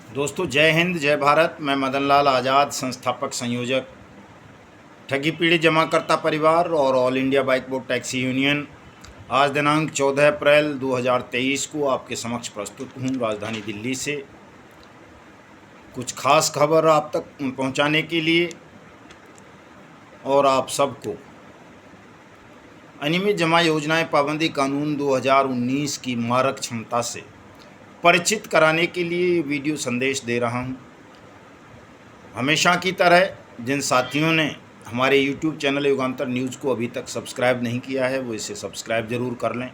दोस्तों जय हिंद जय भारत। मैं मदन लाल आज़ाद, संस्थापक संयोजक ठगी पीड़ित जमाकर्ता परिवार और all India bike board taxi union आज दिनांक 14 अप्रैल 2023 को आपके समक्ष प्रस्तुत हूँ राजधानी दिल्ली से कुछ खास खबर आप तक पहुँचाने के लिए और आप सबको अनियमित जमा योजनाएं पाबंदी कानून 2019 की मारक क्षमता से परिचित कराने के लिए वीडियो संदेश दे रहा हूं। हमेशा की तरह जिन साथियों ने हमारे YouTube चैनल युगांतर न्यूज़ को अभी तक सब्सक्राइब नहीं किया है वो इसे सब्सक्राइब ज़रूर कर लें।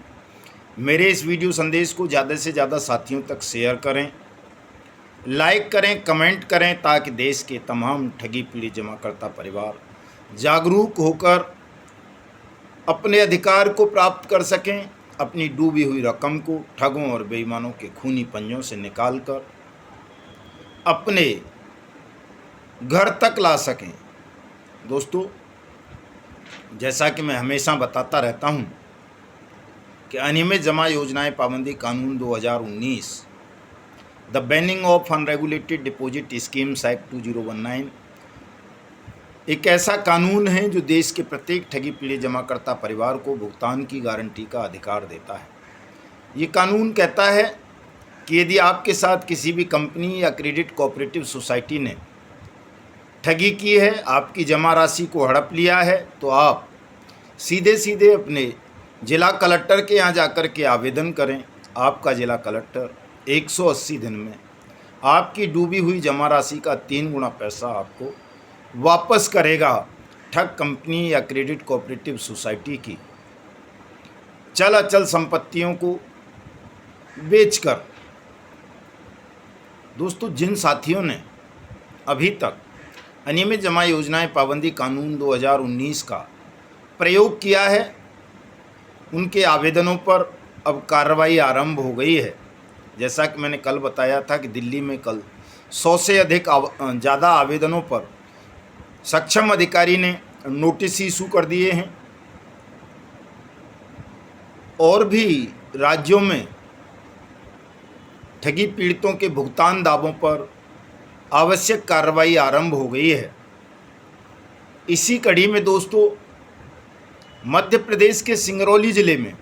मेरे इस वीडियो संदेश को ज़्यादा से ज़्यादा साथियों तक शेयर करें, लाइक करें, कमेंट करें ताकि देश के तमाम ठगी पीड़ित जमाकर्ता परिवार जागरूक होकर अपने अधिकार को प्राप्त कर सकें, अपनी डूबी हुई रकम को ठगों और बेईमानों के खूनी पंजों से निकालकर अपने घर तक ला सकें। दोस्तों, जैसा कि मैं हमेशा बताता रहता हूं कि अनियमित जमा योजनाएं पाबंदी कानून 2019 the banning of unregulated deposit schemes act 2019 एक ऐसा कानून है जो देश के प्रत्येक ठगी पीड़ित जमाकर्ता परिवार को भुगतान की गारंटी का अधिकार देता है। ये कानून कहता है कि यदि आपके साथ किसी भी कंपनी या क्रेडिट कोऑपरेटिव सोसाइटी ने ठगी की है, आपकी जमा राशि को हड़प लिया है, तो आप सीधे सीधे अपने जिला कलेक्टर के यहाँ जाकर के आवेदन करें। आपका जिला कलेक्टर 180 दिन में आपकी डूबी हुई जमा राशि का 3 गुना पैसा आपको वापस करेगा। ठग कंपनी या क्रेडिट कोऑपरेटिव सोसाइटी की चल अचल संपत्तियों को बेचकर। दोस्तों, जिन साथियों ने अभी तक अनियमित जमा योजनाएं पाबंदी कानून 2019 का प्रयोग किया है, उनके आवेदनों पर अब कार्रवाई आरंभ हो गई है। जैसा कि मैंने कल बताया था कि दिल्ली में कल 100 से अधिक ज़्यादा आवेदनों पर सक्षम अधिकारी ने नोटिस इशू कर दिए हैं और भी राज्यों में ठगी पीड़ितों के भुगतान दावों पर आवश्यक कार्रवाई आरंभ हो गई है। इसी कड़ी में दोस्तों, मध्य प्रदेश के सिंगरौली जिले में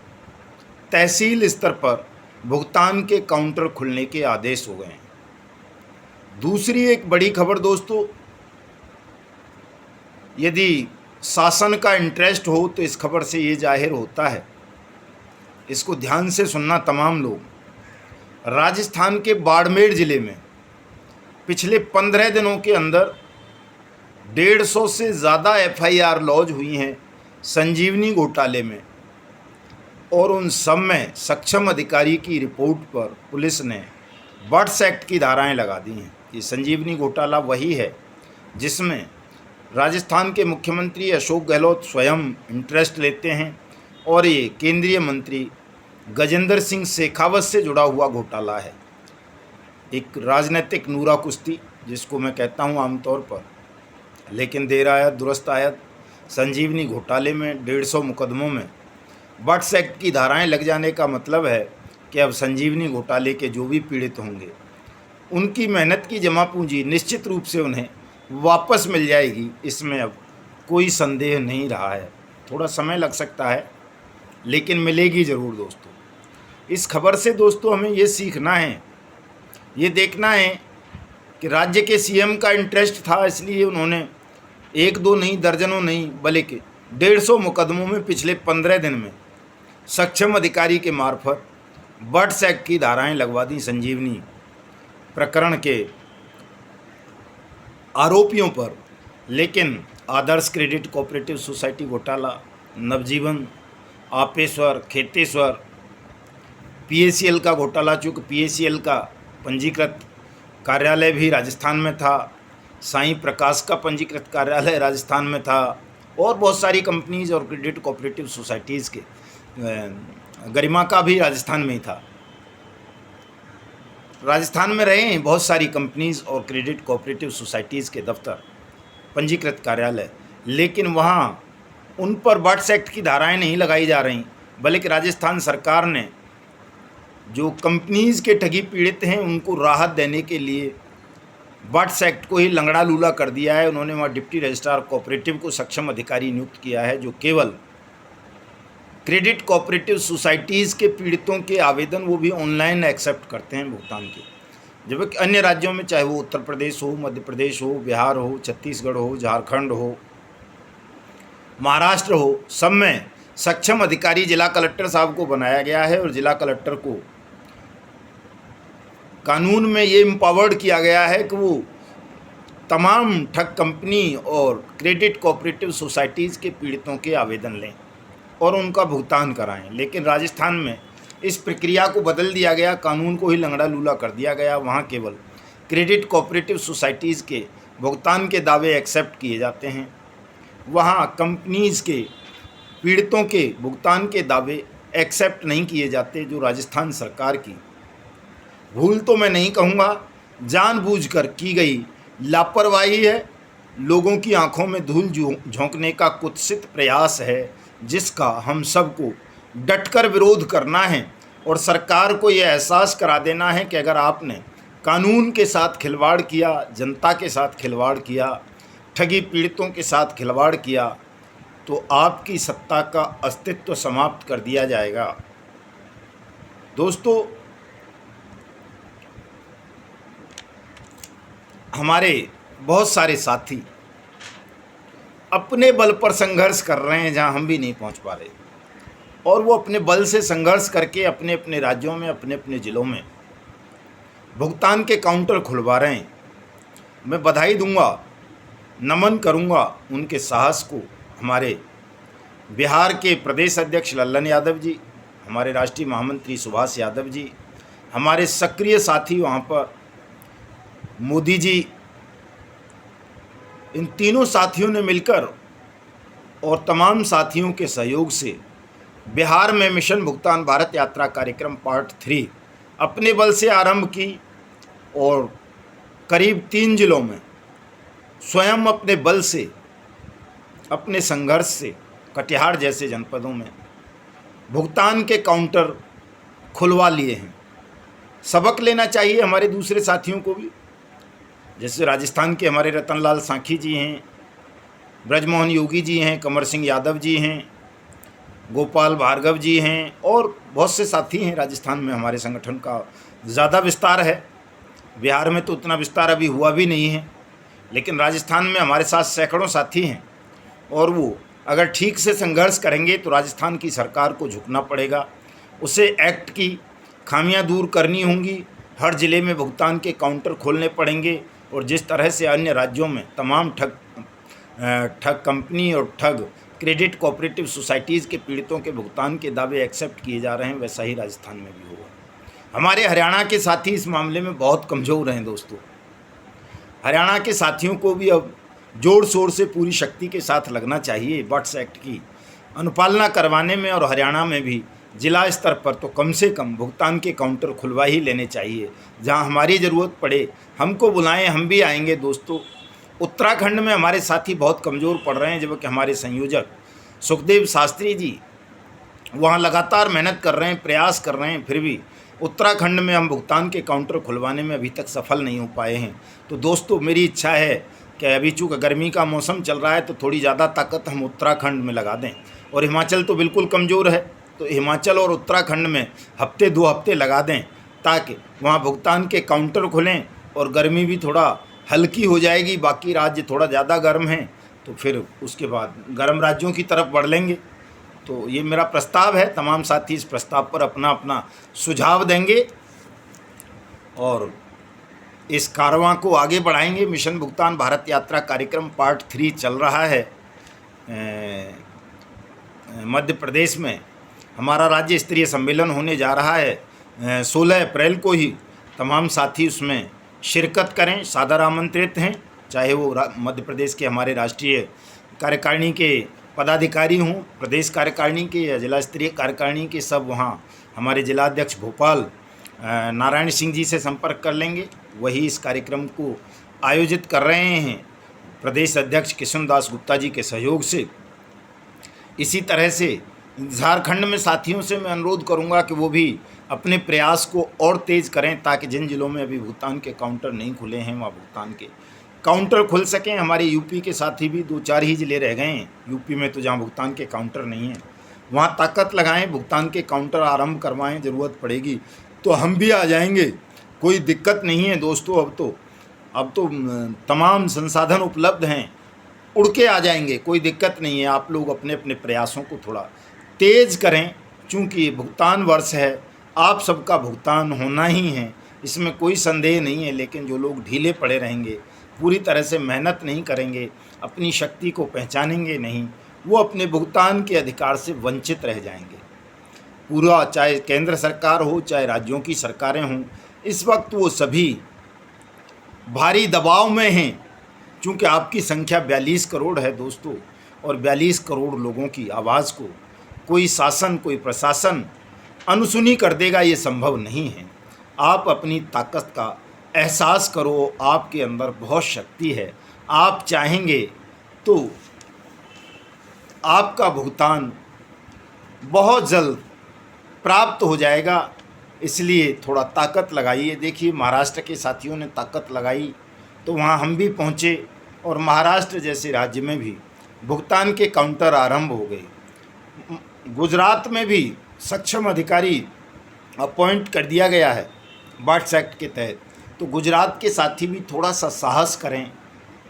तहसील स्तर पर भुगतान के काउंटर खुलने के आदेश हो गए हैं। दूसरी एक बड़ी खबर दोस्तों, यदि शासन का इंटरेस्ट हो तो इस खबर से ये जाहिर होता है, इसको ध्यान से सुनना तमाम लोग। राजस्थान के बाड़मेर ज़िले में पिछले 15 दिनों के अंदर 150 से ज़्यादा FIR लॉन्च हुई हैं संजीवनी घोटाले में, और उन सब में सक्षम अधिकारी की रिपोर्ट पर पुलिस ने बर्ड्स एक्ट की धाराएं लगा दी हैं। ये संजीवनी घोटाला वही है जिसमें राजस्थान के मुख्यमंत्री अशोक गहलोत स्वयं इंटरेस्ट लेते हैं और ये केंद्रीय मंत्री गजेंद्र सिंह शेखावत से जुड़ा हुआ घोटाला है। एक राजनीतिक नूरा कुश्ती जिसको मैं कहता हूँ आमतौर पर, लेकिन देर आयत दुरुस्त आयत संजीवनी घोटाले में 150 मुकदमों में बर्ड्स एक्ट की धाराएं लग जाने का मतलब है कि अब संजीवनी घोटाले के जो भी पीड़ित होंगे उनकी मेहनत की जमा पूंजी निश्चित रूप से उन्हें वापस मिल जाएगी। इसमें अब कोई संदेह नहीं रहा है। थोड़ा समय लग सकता है लेकिन मिलेगी ज़रूर। दोस्तों, इस खबर से दोस्तों हमें ये सीखना है, ये देखना है कि राज्य के CM का इंटरेस्ट था, इसलिए उन्होंने 1-2 नहीं, दर्जनों नहीं, बल्कि 150 मुकदमों में पिछले 15 दिन में सक्षम अधिकारी के मार्फत बर्ड्स एक्ट की धाराएं लगवा दी संजीवनी प्रकरण के आरोपियों पर। लेकिन आदर्श क्रेडिट कोऑपरेटिव सोसाइटी घोटाला, नवजीवन, आपेश्वर, खेतेश्वर, PACL का घोटाला, चूँकि PACL का पंजीकृत कार्यालय भी राजस्थान में था, साईं प्रकाश का पंजीकृत कार्यालय राजस्थान में था, और बहुत सारी कंपनीज़ और क्रेडिट कोऑपरेटिव सोसाइटीज़ के गरिमा का भी राजस्थान में ही था। राजस्थान में रहे हैं बहुत सारी कंपनीज़ और क्रेडिट कोऑपरेटिव सोसाइटीज़ के दफ्तर, पंजीकृत कार्यालय, लेकिन वहाँ उन पर बर्ड्स एक्ट की धाराएं नहीं लगाई जा रही, बल्कि राजस्थान सरकार ने जो कंपनीज़ के ठगी पीड़ित हैं उनको राहत देने के लिए बट्स एक्ट को ही लंगड़ा लूला कर दिया है। उन्होंने वहाँ डिप्टी रजिस्ट्रार कोऑपरेटिव को सक्षम अधिकारी नियुक्त किया है, जो केवल क्रेडिट कोऑपरेटिव सोसाइटीज़ के पीड़ितों के आवेदन वो भी ऑनलाइन एक्सेप्ट करते हैं भुगतान के, जबकि अन्य राज्यों में चाहे वो उत्तर प्रदेश हो, मध्य प्रदेश हो, बिहार हो, छत्तीसगढ़ हो, झारखंड हो, महाराष्ट्र हो, सब में सक्षम अधिकारी जिला कलेक्टर साहब को बनाया गया है और जिला कलेक्टर को कानून में ये एम्पावर्ड किया गया है कि वो तमाम ठग कंपनी और क्रेडिट कोऑपरेटिव सोसाइटीज़ के पीड़ितों के आवेदन लें और उनका भुगतान कराएं। लेकिन राजस्थान में इस प्रक्रिया को बदल दिया गया, कानून को ही लंगड़ा लूला कर दिया गया। वहाँ केवल क्रेडिट कोऑपरेटिव सोसाइटीज़ के भुगतान के दावे एक्सेप्ट किए जाते हैं, वहाँ कंपनीज़ के पीड़ितों के भुगतान के दावे एक्सेप्ट नहीं किए जाते, जो राजस्थान सरकार की भूल तो मैं नहीं कहूँगा, जानबूझकर की गई लापरवाही है। लोगों की आंखों में धूल झोंकने का कुत्सित प्रयास है, जिसका हम सबको डटकर विरोध करना है और सरकार को यह एहसास करा देना है कि अगर आपने कानून के साथ खिलवाड़ किया, जनता के साथ खिलवाड़ किया, ठगी पीड़ितों के साथ खिलवाड़ किया, तो आपकी सत्ता का अस्तित्व समाप्त कर दिया जाएगा। दोस्तों, हमारे बहुत सारे साथी अपने बल पर संघर्ष कर रहे हैं जहां हम भी नहीं पहुंच पा रहे, और वो अपने बल से संघर्ष करके अपने अपने राज्यों में, अपने अपने ज़िलों में भुगतान के काउंटर खुलवा रहे हैं। मैं बधाई दूंगा, नमन करूंगा उनके साहस को। हमारे बिहार के प्रदेश अध्यक्ष लल्लन यादव जी, हमारे राष्ट्रीय महामंत्री सुभाष यादव जी, हमारे सक्रिय साथी वहाँ पर मोदी जी, इन तीनों साथियों ने मिलकर और तमाम साथियों के सहयोग से बिहार में मिशन भुगतान भारत यात्रा कार्यक्रम पार्ट 3 अपने बल से आरंभ की और करीब 3 जिलों में स्वयं अपने बल से, अपने संघर्ष से, कटिहार जैसे जनपदों में भुगतान के काउंटर खुलवा लिए हैं। सबक लेना चाहिए हमारे दूसरे साथियों को भी, जैसे राजस्थान के हमारे रतनलाल सांखी जी हैं, ब्रजमोहन योगी जी हैं, कंवर सिंह यादव जी हैं, गोपाल भार्गव जी हैं, और बहुत से साथी हैं। राजस्थान में हमारे संगठन का ज़्यादा विस्तार है, बिहार में तो उतना विस्तार अभी हुआ भी नहीं है, लेकिन राजस्थान में हमारे साथ सैकड़ों साथी हैं, और वो अगर ठीक से संघर्ष करेंगे तो राजस्थान की सरकार को झुकना पड़ेगा। उसे एक्ट की खामियां दूर करनी होंगी, हर ज़िले में भुगतान के काउंटर खोलने पड़ेंगे, और जिस तरह से अन्य राज्यों में तमाम ठग कंपनी और ठग क्रेडिट कोऑपरेटिव सोसाइटीज़ के पीड़ितों के भुगतान के दावे एक्सेप्ट किए जा रहे हैं, वैसा ही राजस्थान में भी होगा। हमारे हरियाणा के साथी इस मामले में बहुत कमज़ोर हैं दोस्तों। हरियाणा के साथियों को भी अब जोर शोर से पूरी शक्ति के साथ लगना चाहिए बट्स एक्ट की अनुपालना करवाने में, और हरियाणा में भी जिला स्तर पर तो कम से कम भुगतान के काउंटर खुलवा ही लेने चाहिए। जहां हमारी ज़रूरत पड़े हमको बुलाएं, हम भी आएंगे दोस्तों। उत्तराखंड में हमारे साथी बहुत कमज़ोर पड़ रहे हैं, जबकि हमारे संयोजक सुखदेव शास्त्री जी वहां लगातार मेहनत कर रहे हैं, प्रयास कर रहे हैं, फिर भी उत्तराखंड में हम भुगतान के काउंटर खुलवाने में अभी तक सफल नहीं हो पाए हैं। तो दोस्तों, मेरी इच्छा है कि अभी चूँकि गर्मी का मौसम चल रहा है तो थोड़ी ज़्यादा ताकत हम उत्तराखंड में लगा दें, और हिमाचल तो बिल्कुल कमज़ोर है, तो हिमाचल और उत्तराखंड में हफ्ते 2 हफ्ते लगा दें, ताकि वहाँ भुगतान के काउंटर खुलें और गर्मी भी थोड़ा हल्की हो जाएगी। बाकी राज्य थोड़ा ज़्यादा गर्म हैं, तो फिर उसके बाद गर्म राज्यों की तरफ बढ़ लेंगे। तो ये मेरा प्रस्ताव है, तमाम साथी इस प्रस्ताव पर अपना अपना सुझाव देंगे और इस कारवां को आगे बढ़ाएंगे। मिशन भुगतान भारत यात्रा कार्यक्रम पार्ट 3 चल रहा है मध्य प्रदेश में। हमारा राज्य स्तरीय सम्मेलन होने जा रहा है 16 अप्रैल को ही। तमाम साथी उसमें शिरकत करें, सादर आमंत्रित हैं, चाहे वो मध्य प्रदेश के हमारे राष्ट्रीय कार्यकारिणी के पदाधिकारी हों, प्रदेश कार्यकारिणी के या जिला स्तरीय कार्यकारिणी के, सब वहाँ हमारे जिलाध्यक्ष भोपाल नारायण सिंह जी से संपर्क कर लेंगे। वही इस कार्यक्रम को आयोजित कर रहे हैं प्रदेश अध्यक्ष किशन दास गुप्ता जी के सहयोग से। इसी तरह से झारखंड में साथियों से मैं अनुरोध करूंगा कि वो भी अपने प्रयास को और तेज़ करें, ताकि जिन जिलों में अभी भुगतान के काउंटर नहीं खुले हैं वहाँ भुगतान के काउंटर खुल सकें। हमारे यूपी के साथी भी 2-4 ही ज़िले रह गए हैं यूपी में, तो जहाँ भुगतान के काउंटर नहीं हैं वहाँ ताकत लगाएं, भुगतान के काउंटर आरंभ करवाएं। ज़रूरत पड़ेगी तो हम भी आ जाएंगे, कोई दिक्कत नहीं है दोस्तों। अब तो तमाम संसाधन उपलब्ध हैं, उड़ के आ जाएंगे, कोई दिक्कत नहीं है। आप लोग अपने अपने प्रयासों को थोड़ा तेज़ करें, चूँकि भुगतान वर्ष है, आप सबका भुगतान होना ही है, इसमें कोई संदेह नहीं है। लेकिन जो लोग ढीले पड़े रहेंगे, पूरी तरह से मेहनत नहीं करेंगे, अपनी शक्ति को पहचानेंगे नहीं, वो अपने भुगतान के अधिकार से वंचित रह जाएंगे। पूरा, चाहे केंद्र सरकार हो चाहे राज्यों की सरकारें हों, इस वक्त वो सभी भारी दबाव में हैं, क्योंकि आपकी संख्या 42 करोड़ है दोस्तों, और 42 करोड़ लोगों की आवाज़ को कोई शासन, कोई प्रशासन अनसुनी कर देगा, ये संभव नहीं है। आप अपनी ताकत का एहसास करो, आपके अंदर बहुत शक्ति है, आप चाहेंगे तो आपका भुगतान बहुत जल्द प्राप्त हो जाएगा। इसलिए थोड़ा ताकत लगाइए। देखिए, महाराष्ट्र के साथियों ने ताकत लगाई तो वहाँ हम भी पहुँचे, और महाराष्ट्र जैसे राज्य में भी भुगतान के काउंटर आरंभ हो गए। गुजरात में भी सक्षम अधिकारी अपॉइंट कर दिया गया है वाट्स एक्ट के तहत, तो गुजरात के साथी भी थोड़ा सा साहस करें,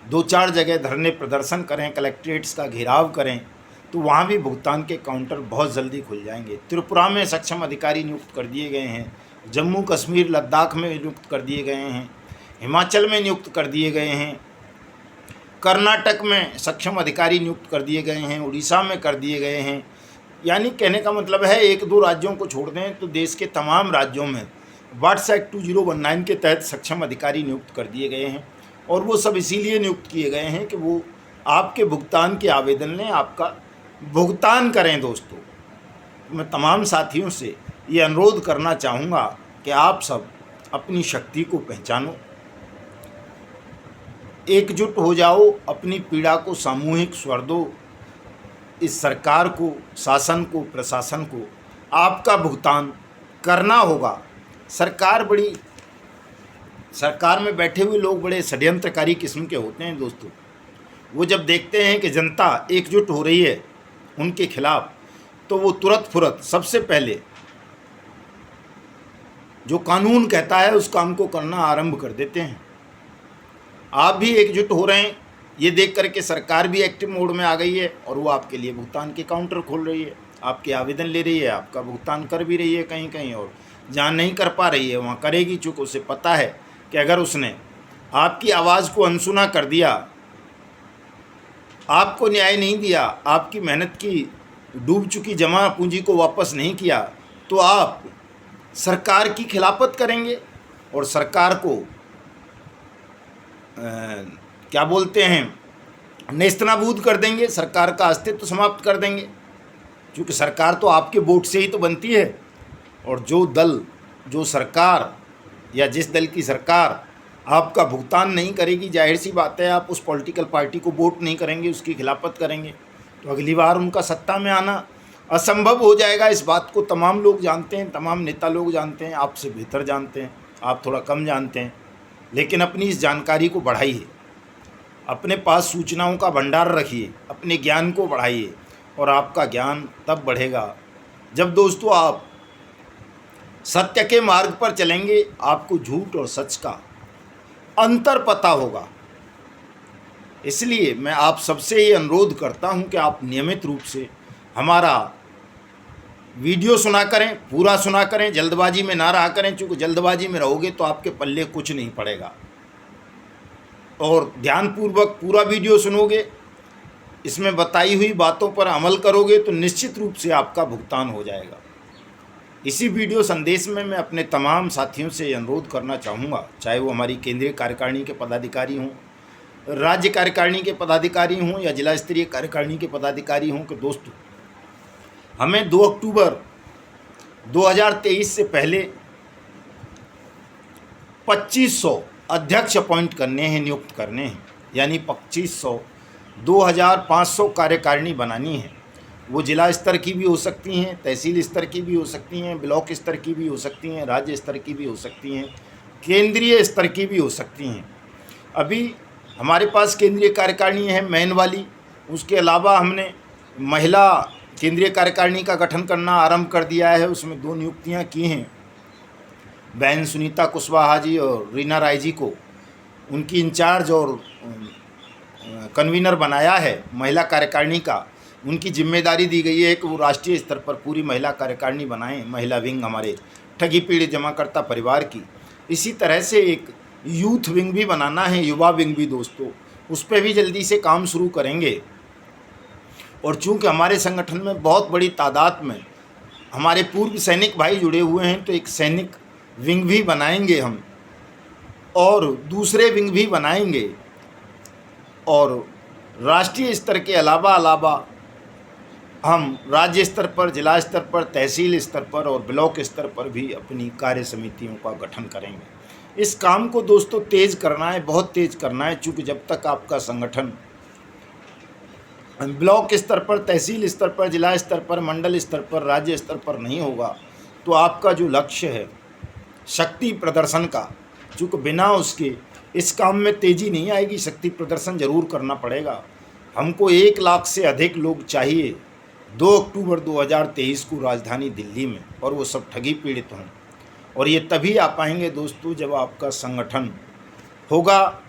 2-4 जगह धरने प्रदर्शन करें, कलेक्ट्रेट्स का घेराव करें, तो वहाँ भी भुगतान के काउंटर बहुत जल्दी खुल जाएंगे। त्रिपुरा में सक्षम अधिकारी नियुक्त कर दिए गए हैं, जम्मू कश्मीर लद्दाख में नियुक्त कर दिए गए हैं, हिमाचल में नियुक्त कर दिए गए हैं, कर्नाटक में सक्षम अधिकारी नियुक्त कर दिए गए हैं, उड़ीसा में कर दिए गए हैं। यानी कहने का मतलब है, 1-2 राज्यों को छोड़ दें तो देश के तमाम राज्यों में वाट्स एक्ट 2019 के तहत सक्षम अधिकारी नियुक्त कर दिए गए हैं, और वो सब इसीलिए नियुक्त किए गए हैं कि वो आपके भुगतान के आवेदन लें, आपका भुगतान करें। दोस्तों, मैं तमाम साथियों से ये अनुरोध करना चाहूँगा कि आप सब अपनी शक्ति को पहचानो, एकजुट हो जाओ, अपनी पीड़ा को सामूहिक स्वर दो। इस सरकार को, शासन को, प्रशासन को आपका भुगतान करना होगा। सरकार में बैठे हुए लोग बड़े षड्यंत्रकारी किस्म के होते हैं दोस्तों। वो जब देखते हैं कि जनता एकजुट हो रही है उनके खिलाफ, तो वो तुरंत फुरत सबसे पहले जो कानून कहता है उस काम को करना आरंभ कर देते हैं। आप भी एकजुट हो रहे हैं, ये देख करके सरकार भी एक्टिव मोड में आ गई है, और वो आपके लिए भुगतान के काउंटर खोल रही है, आपके आवेदन ले रही है, आपका भुगतान कर भी रही है कहीं कहीं, और जहाँ नहीं कर पा रही है वहाँ करेगी। चूँकि उसे पता है कि अगर उसने आपकी आवाज़ को अनसुना कर दिया, आपको न्याय नहीं दिया, आपकी मेहनत की डूब चुकी जमा पूंजी को वापस नहीं किया, तो आप सरकार की खिलाफत करेंगे और सरकार को क्या बोलते हैं, नेस्तनाबूद कर देंगे, सरकार का अस्तित्व समाप्त कर देंगे। क्योंकि सरकार तो आपके वोट से ही तो बनती है, और जो दल, जो सरकार या जिस दल की सरकार आपका भुगतान नहीं करेगी, जाहिर सी बात है आप उस पॉलिटिकल पार्टी को वोट नहीं करेंगे, उसकी खिलाफत करेंगे, तो अगली बार उनका सत्ता में आना असंभव हो जाएगा। इस बात को तमाम लोग जानते हैं, तमाम नेता लोग जानते हैं, आपसे बेहतर जानते हैं, आप थोड़ा कम जानते हैं, लेकिन अपनी इस जानकारी को बढ़ाइए, अपने पास सूचनाओं का भंडार रखिए, अपने ज्ञान को बढ़ाइए, और आपका ज्ञान तब बढ़ेगा जब दोस्तों आप सत्य के मार्ग पर चलेंगे, आपको झूठ और सच का अंतर पता होगा। इसलिए मैं आप सबसे ये अनुरोध करता हूं कि आप नियमित रूप से हमारा वीडियो सुना करें, पूरा सुना करें, जल्दबाजी में ना रहा करें, क्योंकि जल्दबाजी में रहोगे तो आपके पल्ले कुछ नहीं पड़ेगा। और ध्यानपूर्वक पूरा वीडियो सुनोगे, इसमें बताई हुई बातों पर अमल करोगे, तो निश्चित रूप से आपका भुगतान हो जाएगा। इसी वीडियो संदेश में मैं अपने तमाम साथियों से अनुरोध करना चाहूँगा, चाहे वो हमारी केंद्रीय कार्यकारिणी के पदाधिकारी हों, राज्य कार्यकारिणी के पदाधिकारी हों, या जिला स्तरीय कार्यकारिणी के पदाधिकारी हों, कि दोस्तों हमें 2 अक्टूबर 2023 से पहले 2500 अध्यक्ष अपॉइंट करने हैं, नियुक्त करने हैं। यानी 2500, 2500 कार्यकारिणी बनानी है। वो जिला स्तर की भी हो सकती हैं, तहसील स्तर की भी हो सकती हैं, ब्लॉक स्तर की भी हो सकती हैं, राज्य स्तर की भी हो सकती हैं, केंद्रीय स्तर की भी हो सकती हैं। अभी हमारे पास केंद्रीय कार्यकारिणी है मेन वाली, उसके अलावा हमने महिला केंद्रीय कार्यकारिणी का गठन करना आरंभ कर दिया है। उसमें 2 नियुक्तियां की हैं, बहन सुनीता कुशवाहा जी और रीना राय जी को उनकी इंचार्ज और कन्वीनर बनाया है महिला कार्यकारिणी का। उनकी जिम्मेदारी दी गई है कि वो राष्ट्रीय स्तर पर पूरी महिला कार्यकारिणी बनाएं, महिला विंग हमारे ठगी पीड़ित जमाकर्ता परिवार की। इसी तरह से एक यूथ विंग भी बनाना है, युवा विंग भी दोस्तों, उस पर भी जल्दी से काम शुरू करेंगे। और चूँकि हमारे संगठन में बहुत बड़ी तादाद में हमारे पूर्व सैनिक भाई जुड़े हुए हैं, तो एक सैनिक विंग भी बनाएंगे हम और दूसरे विंग भी बनाएंगे। और राष्ट्रीय स्तर के अलावा हम राज्य स्तर पर, जिला स्तर पर, तहसील स्तर पर और ब्लॉक स्तर पर भी अपनी कार्य समितियों का गठन करेंगे। इस काम को दोस्तों तेज़ करना है, बहुत तेज़ करना है, क्योंकि जब तक आपका संगठन ब्लॉक स्तर पर, तहसील स्तर पर, जिला स्तर पर, मंडल स्तर पर, राज्य स्तर पर नहीं होगा, तो आपका जो लक्ष्य है शक्ति प्रदर्शन का, चूँकि बिना उसके इस काम में तेज़ी नहीं आएगी। शक्ति प्रदर्शन जरूर करना पड़ेगा। हमको 1 लाख से अधिक लोग चाहिए 2 अक्टूबर 2023 को राजधानी दिल्ली में, और वो सब ठगी पीड़ित हों। और ये तभी आ पाएंगे दोस्तों जब आपका संगठन होगा,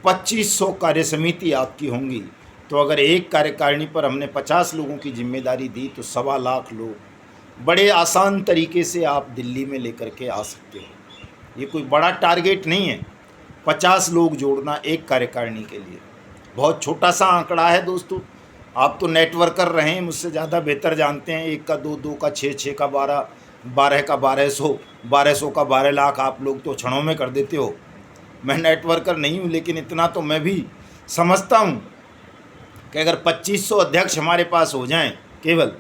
2500 कार्य समिति आपकी होंगी। तो अगर एक कार्यकारिणी पर हमने 50 लोगों की जिम्मेदारी दी, तो 1.25 लाख लोग बड़े आसान तरीके से आप दिल्ली में लेकर के आ सकते हो। ये कोई बड़ा टारगेट नहीं है, 50 लोग जोड़ना एक कार्यकारिणी के लिए बहुत छोटा सा आंकड़ा है दोस्तों। आप तो नेटवर्कर रहे हैं, मुझसे ज़्यादा बेहतर जानते हैं। 1 का 2, 2 का 6, 6 का 12, 12 का 1200, 1200 का 12 लाख आप लोग तो क्षणों में कर देते हो। मैं नेटवर्कर नहीं हूँ, लेकिन इतना तो मैं भी समझता हूँ कि अगर 2500 अध्यक्ष हमारे पास हो जाएं केवल,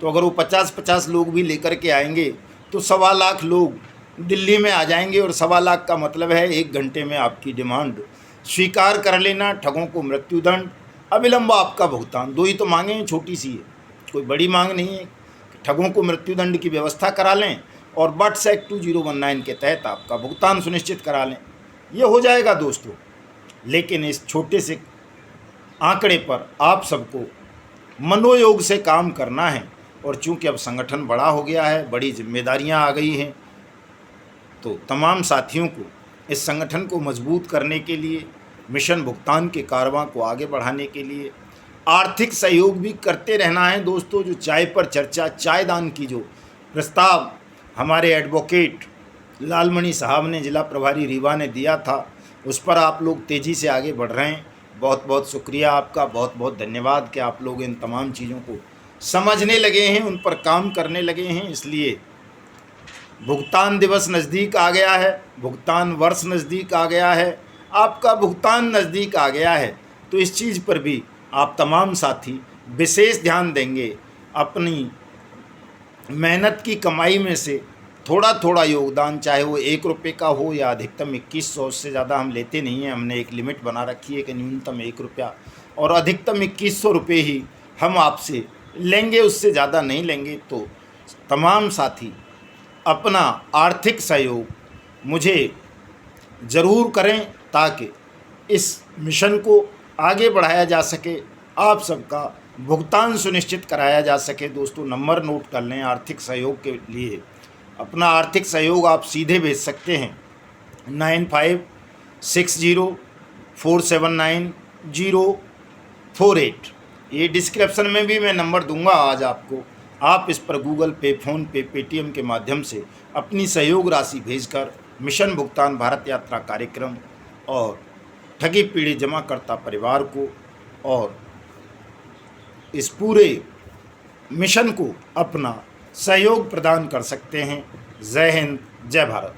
तो अगर वो 50-50 लोग भी लेकर के आएंगे तो 1.25 लाख लोग दिल्ली में आ जाएंगे। और 1.25 लाख का मतलब है 1 घंटे में आपकी डिमांड स्वीकार कर लेना, ठगों को मृत्युदंड, अविलंब आपका भुगतान। 2 ही तो मांगे हैं, छोटी सी है, कोई बड़ी मांग नहीं है। ठगों को मृत्युदंड की व्यवस्था करा लें और बट्स एक्ट 2019 के तहत आपका भुगतान सुनिश्चित करा लें, ये हो जाएगा दोस्तों। लेकिन इस छोटे से आंकड़े पर आप सबको मनोयोग से काम करना है। और चूंकि अब संगठन बड़ा हो गया है, बड़ी जिम्मेदारियां आ गई हैं, तो तमाम साथियों को इस संगठन को मजबूत करने के लिए, मिशन भुगतान के कारवां को आगे बढ़ाने के लिए आर्थिक सहयोग भी करते रहना है दोस्तों। जो चाय पर चर्चा, चाय दान की जो प्रस्ताव हमारे एडवोकेट लालमणि साहब ने, जिला प्रभारी रीवा ने दिया था, उस पर आप लोग तेज़ी से आगे बढ़ रहे हैं। बहुत बहुत शुक्रिया आपका, बहुत बहुत धन्यवाद कि आप लोग इन तमाम चीज़ों को समझने लगे हैं, उन पर काम करने लगे हैं। इसलिए भुगतान दिवस नज़दीक आ गया है, भुगतान वर्ष नज़दीक आ गया है, आपका भुगतान नज़दीक आ गया है। तो इस चीज़ पर भी आप तमाम साथी विशेष ध्यान देंगे। अपनी मेहनत की कमाई में से थोड़ा थोड़ा योगदान, चाहे वो 1 रुपये का हो या अधिकतम 2100, से ज़्यादा हम लेते नहीं हैं। हमने एक लिमिट बना रखी है कि न्यूनतम 1 रुपया और अधिकतम 2100 रुपये ही हम आपसे लेंगे, उससे ज़्यादा नहीं लेंगे। तो तमाम साथी अपना आर्थिक सहयोग मुझे ज़रूर करें, ताकि इस मिशन को आगे बढ़ाया जा सके, आप सबका भुगतान सुनिश्चित कराया जा सके। दोस्तों नंबर नोट कर लें। आर्थिक सहयोग के लिए अपना आर्थिक सहयोग आप सीधे भेज सकते हैं 9560479048। ये डिस्क्रिप्शन में भी मैं नंबर दूंगा आज आपको। आप इस पर गूगल पे, फ़ोन पे, पेटीएम के माध्यम से अपनी सहयोग राशि भेजकर मिशन भुगतान भारत यात्रा कार्यक्रम और ठगी पीड़ित जमाकर्ता परिवार को और इस पूरे मिशन को अपना सहयोग प्रदान कर सकते हैं। जय हिंद, जय भारत।